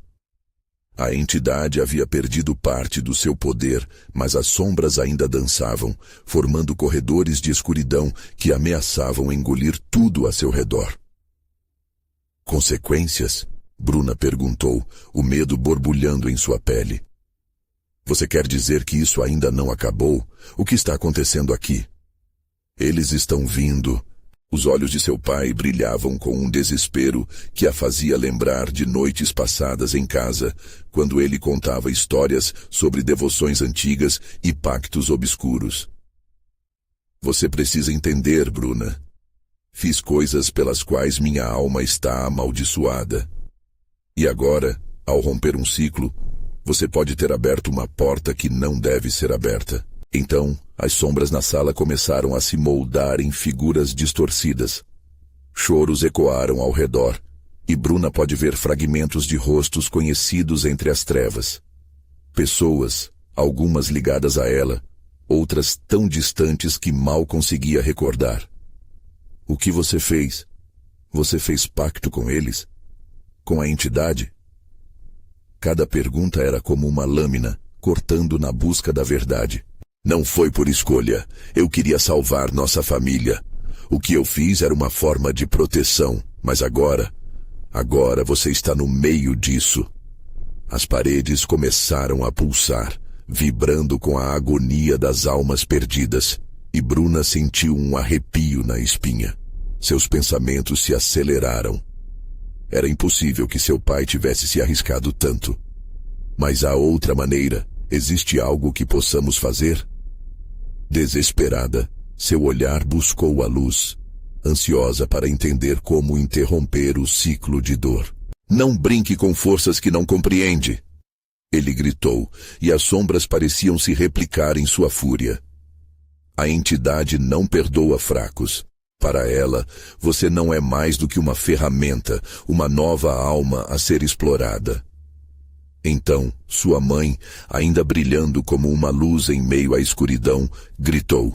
A entidade havia perdido parte do seu poder, mas as sombras ainda dançavam, formando corredores de escuridão que ameaçavam engolir tudo a seu redor. Consequências? Bruna perguntou, o medo borbulhando em sua pele. Você quer dizer que isso ainda não acabou? O que está acontecendo aqui? Eles estão vindo. Os olhos de seu pai brilhavam com um desespero que a fazia lembrar de noites passadas em casa, quando ele contava histórias sobre devoções antigas e pactos obscuros. Você precisa entender, Bruna. Fiz coisas pelas quais minha alma está amaldiçoada. E agora, ao romper um ciclo, você pode ter aberto uma porta que não deve ser aberta. Então, as sombras na sala começaram a se moldar em figuras distorcidas. Choros ecoaram ao redor, e Bruna pode ver fragmentos de rostos conhecidos entre as trevas. Pessoas, algumas ligadas a ela, outras tão distantes que mal conseguia recordar. O que você fez? Você fez pacto com eles? Com a entidade? Cada pergunta era como uma lâmina, cortando na busca da verdade. Não foi por escolha. Eu queria salvar nossa família. O que eu fiz era uma forma de proteção, mas agora você está no meio disso. As paredes começaram a pulsar, vibrando com a agonia das almas perdidas, e Bruna sentiu um arrepio na espinha. Seus pensamentos se aceleraram. Era impossível que seu pai tivesse se arriscado tanto. Mas há outra maneira. Existe algo que possamos fazer? Desesperada, seu olhar buscou a luz, ansiosa para entender como interromper o ciclo de dor. Não brinque com forças que não compreende. Ele gritou, e as sombras pareciam se replicar em sua fúria. A entidade não perdoa fracos. Para ela, você não é mais do que uma ferramenta, uma nova alma a ser explorada. Então, sua mãe, ainda brilhando como uma luz em meio à escuridão, gritou: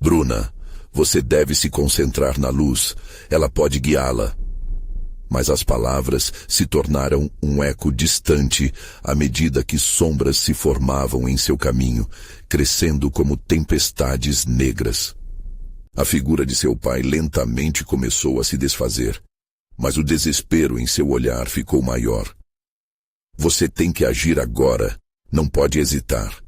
Bruna, você deve se concentrar na luz. Ela pode guiá-la. Mas as palavras se tornaram um eco distante à medida que sombras se formavam em seu caminho, crescendo como tempestades negras. A figura de seu pai lentamente começou a se desfazer, mas o desespero em seu olhar ficou maior. Você tem que agir agora, não pode hesitar.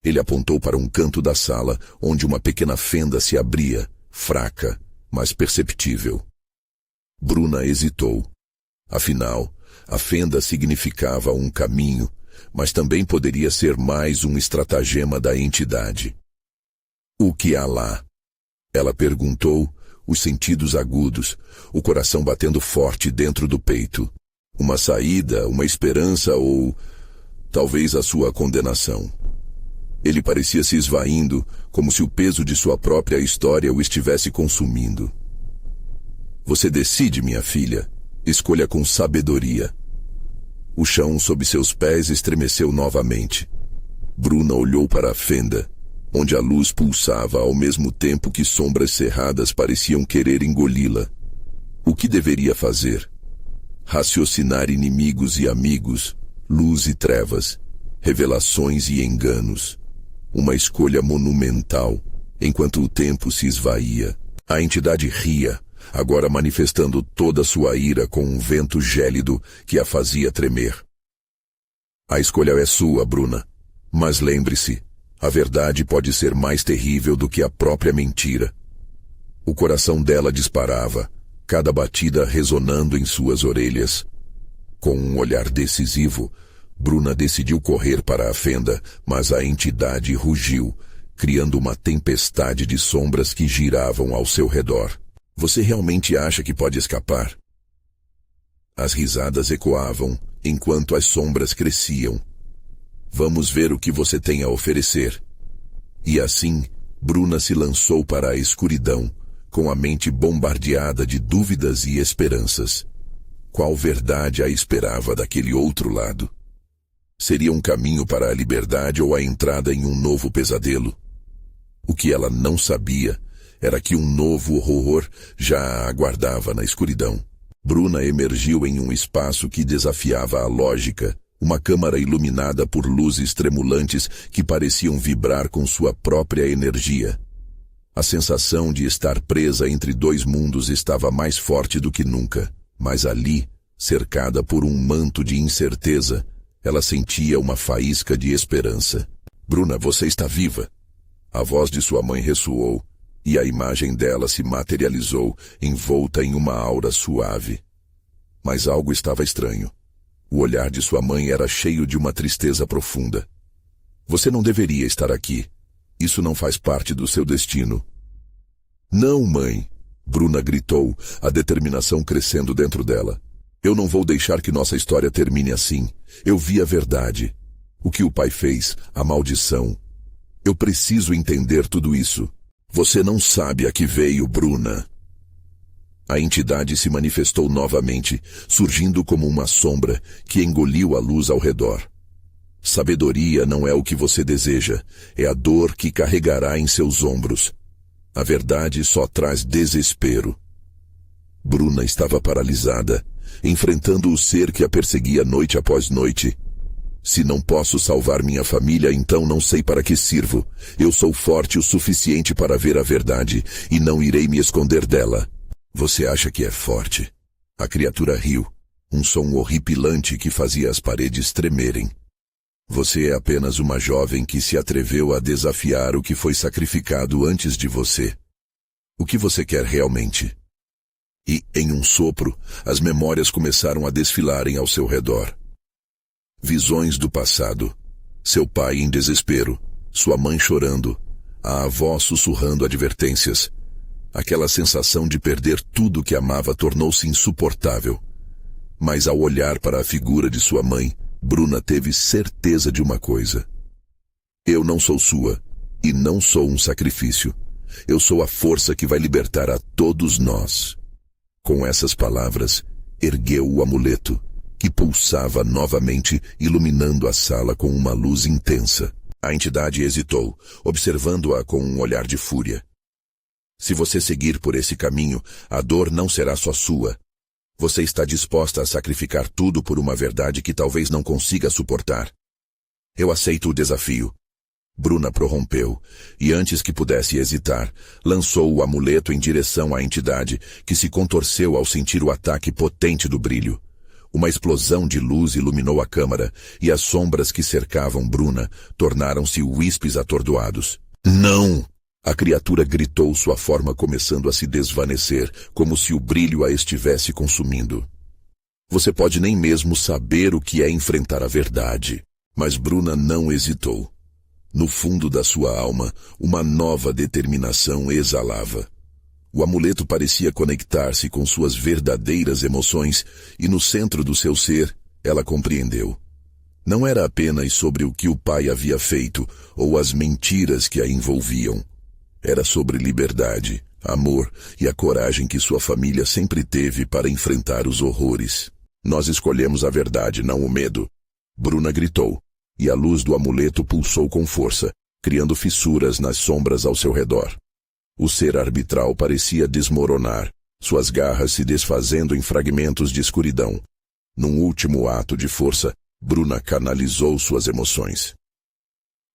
Ele apontou para um canto da sala, onde uma pequena fenda se abria, fraca, mas perceptível. Bruna hesitou. Afinal, a fenda significava um caminho, mas também poderia ser mais um estratagema da entidade. O que há lá? Ela perguntou, os sentidos agudos, o coração batendo forte dentro do peito. Uma saída, uma esperança ou talvez a sua condenação. Ele parecia se esvaindo, como se o peso de sua própria história o estivesse consumindo. Você decide, minha filha. Escolha com sabedoria. O chão sob seus pés estremeceu novamente. Bruna olhou para a fenda, onde a luz pulsava ao mesmo tempo que sombras cerradas pareciam querer engoli-la. O que deveria fazer? Raciocinar inimigos e amigos, luz e trevas, revelações e enganos. Uma escolha monumental, enquanto o tempo se esvaía. A entidade ria, agora manifestando toda sua ira com um vento gélido que a fazia tremer. A escolha é sua, Bruna. Mas lembre-se, a verdade pode ser mais terrível do que a própria mentira. O coração dela disparava, cada batida ressonando em suas orelhas. Com um olhar decisivo, Bruna decidiu correr para a fenda, mas a entidade rugiu, criando uma tempestade de sombras que giravam ao seu redor. Você realmente acha que pode escapar? As risadas ecoavam, enquanto as sombras cresciam. Vamos ver o que você tem a oferecer. E assim, Bruna se lançou para a escuridão, com a mente bombardeada de dúvidas e esperanças. Qual verdade a esperava daquele outro lado? Seria um caminho para a liberdade ou a entrada em um novo pesadelo? O que ela não sabia era que um novo horror já a aguardava na escuridão. Bruna emergiu em um espaço que desafiava a lógica, uma câmara iluminada por luzes tremulantes que pareciam vibrar com sua própria energia. A sensação de estar presa entre dois mundos estava mais forte do que nunca, mas ali, cercada por um manto de incerteza, ela sentia uma faísca de esperança. Bruna, você está viva. A voz de sua mãe ressoou, e a imagem dela se materializou, envolta em uma aura suave. Mas algo estava estranho. O olhar de sua mãe era cheio de uma tristeza profunda. Você não deveria estar aqui. Isso não faz parte do seu destino. Não, mãe, Bruna gritou, a determinação crescendo dentro dela. Eu não vou deixar que nossa história termine assim. Eu vi a verdade. O que o pai fez, a maldição. Eu preciso entender tudo isso. Você não sabe a que veio, Bruna. A entidade se manifestou novamente, surgindo como uma sombra que engoliu a luz ao redor. Sabedoria não é o que você deseja, é a dor que carregará em seus ombros. A verdade só traz desespero. Bruna estava paralisada, enfrentando o ser que a perseguia noite após noite. Se não posso salvar minha família, então não sei para que sirvo. Eu sou forte o suficiente para ver a verdade, e não irei me esconder dela. Você acha que é forte? A criatura riu, um som horripilante que fazia as paredes tremerem. Você é apenas uma jovem que se atreveu a desafiar o que foi sacrificado antes de você. O que você quer realmente? E, em um sopro, as memórias começaram a desfilarem ao seu redor. Visões do passado. Seu pai em desespero, sua mãe chorando, a avó sussurrando advertências. Aquela sensação de perder tudo que amava tornou-se insuportável. Mas ao olhar para a figura de sua mãe, Bruna teve certeza de uma coisa. Eu não sou sua, e não sou um sacrifício. Eu sou a força que vai libertar a todos nós. Com essas palavras, ergueu o amuleto, que pulsava novamente, iluminando a sala com uma luz intensa. A entidade hesitou, observando-a com um olhar de fúria. Se você seguir por esse caminho, a dor não será só sua. Você está disposta a sacrificar tudo por uma verdade que talvez não consiga suportar. Eu aceito o desafio. Bruna prorrompeu, e antes que pudesse hesitar, lançou o amuleto em direção à entidade, que se contorceu ao sentir o ataque potente do brilho. Uma explosão de luz iluminou a câmara, e as sombras que cercavam Bruna tornaram-se wispes atordoados. Não! A criatura gritou, sua forma começando a se desvanecer, como se o brilho a estivesse consumindo. Você pode nem mesmo saber o que é enfrentar a verdade. Mas Bruna não hesitou. No fundo da sua alma, uma nova determinação exalava. O amuleto parecia conectar-se com suas verdadeiras emoções, e no centro do seu ser, ela compreendeu. Não era apenas sobre o que o pai havia feito, ou as mentiras que a envolviam. Era sobre liberdade, amor e a coragem que sua família sempre teve para enfrentar os horrores. Nós escolhemos a verdade, não o medo. Bruna gritou, e a luz do amuleto pulsou com força, criando fissuras nas sombras ao seu redor. O ser arbitral parecia desmoronar, suas garras se desfazendo em fragmentos de escuridão. Num último ato de força, Bruna canalizou suas emoções.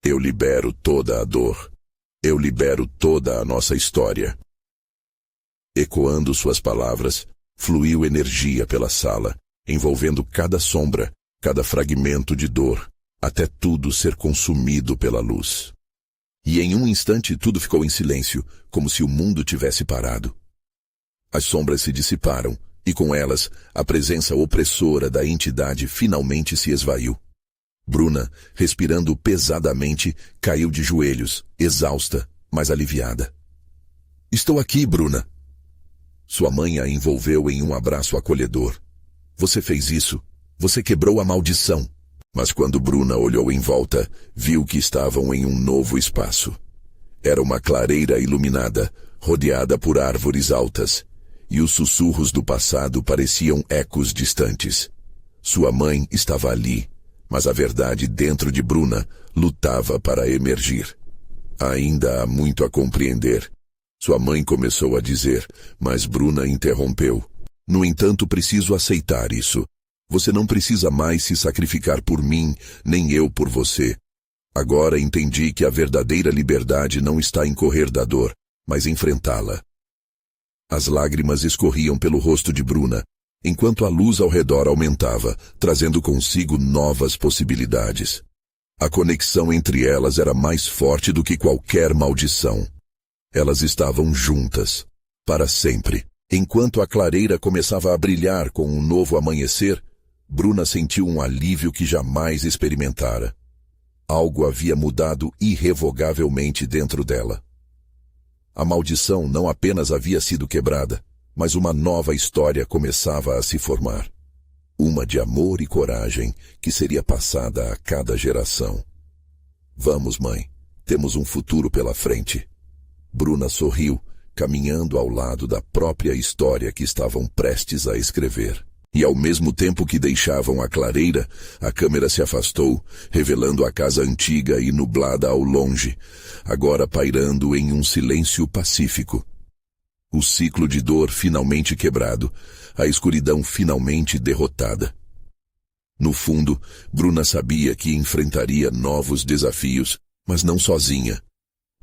Eu libero toda a dor. Eu libero toda a nossa história. Ecoando suas palavras, fluiu energia pela sala, envolvendo cada sombra, cada fragmento de dor, até tudo ser consumido pela luz. E em um instante tudo ficou em silêncio, como se o mundo tivesse parado. As sombras se dissiparam, e com elas, a presença opressora da entidade finalmente se esvaiu. Bruna, respirando pesadamente, caiu de joelhos, exausta, mas aliviada. Estou aqui, Bruna. Sua mãe a envolveu em um abraço acolhedor. Você fez isso. Você quebrou a maldição. Mas quando Bruna olhou em volta, viu que estavam em um novo espaço. Era uma clareira iluminada, rodeada por árvores altas, e os sussurros do passado pareciam ecos distantes. Sua mãe estava ali, mas a verdade dentro de Bruna lutava para emergir. Ainda há muito a compreender. Sua mãe começou a dizer, mas Bruna interrompeu. No entanto, preciso aceitar isso. Você não precisa mais se sacrificar por mim, nem eu por você. Agora entendi que a verdadeira liberdade não está em correr da dor, mas enfrentá-la. As lágrimas escorriam pelo rosto de Bruna, enquanto a luz ao redor aumentava, trazendo consigo novas possibilidades. A conexão entre elas era mais forte do que qualquer maldição. Elas estavam juntas, para sempre. Enquanto a clareira começava a brilhar com um novo amanhecer, Bruna sentiu um alívio que jamais experimentara. Algo havia mudado irrevogavelmente dentro dela. A maldição não apenas havia sido quebrada, mas uma nova história começava a se formar. Uma de amor e coragem que seria passada a cada geração. Vamos, mãe, temos um futuro pela frente. Bruna sorriu, caminhando ao lado da própria história que estavam prestes a escrever. E ao mesmo tempo que deixavam a clareira, a câmera se afastou, revelando a casa antiga e nublada ao longe, agora pairando em um silêncio pacífico. O ciclo de dor finalmente quebrado, a escuridão finalmente derrotada. No fundo, Bruna sabia que enfrentaria novos desafios, mas não sozinha.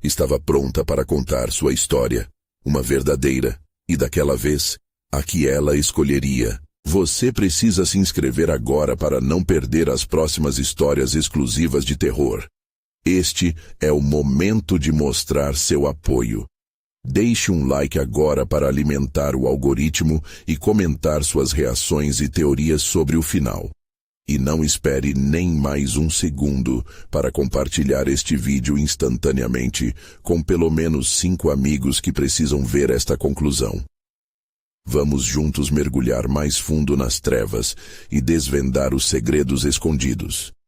Estava pronta para contar sua história, uma verdadeira, e daquela vez, a que ela escolheria. Você precisa se inscrever agora para não perder as próximas histórias exclusivas de terror. Este é o momento de mostrar seu apoio. Deixe um like agora para alimentar o algoritmo e comentar suas reações e teorias sobre o final. E não espere nem mais um segundo para compartilhar este vídeo instantaneamente com pelo menos 5 amigos que precisam ver esta conclusão. Vamos juntos mergulhar mais fundo nas trevas e desvendar os segredos escondidos.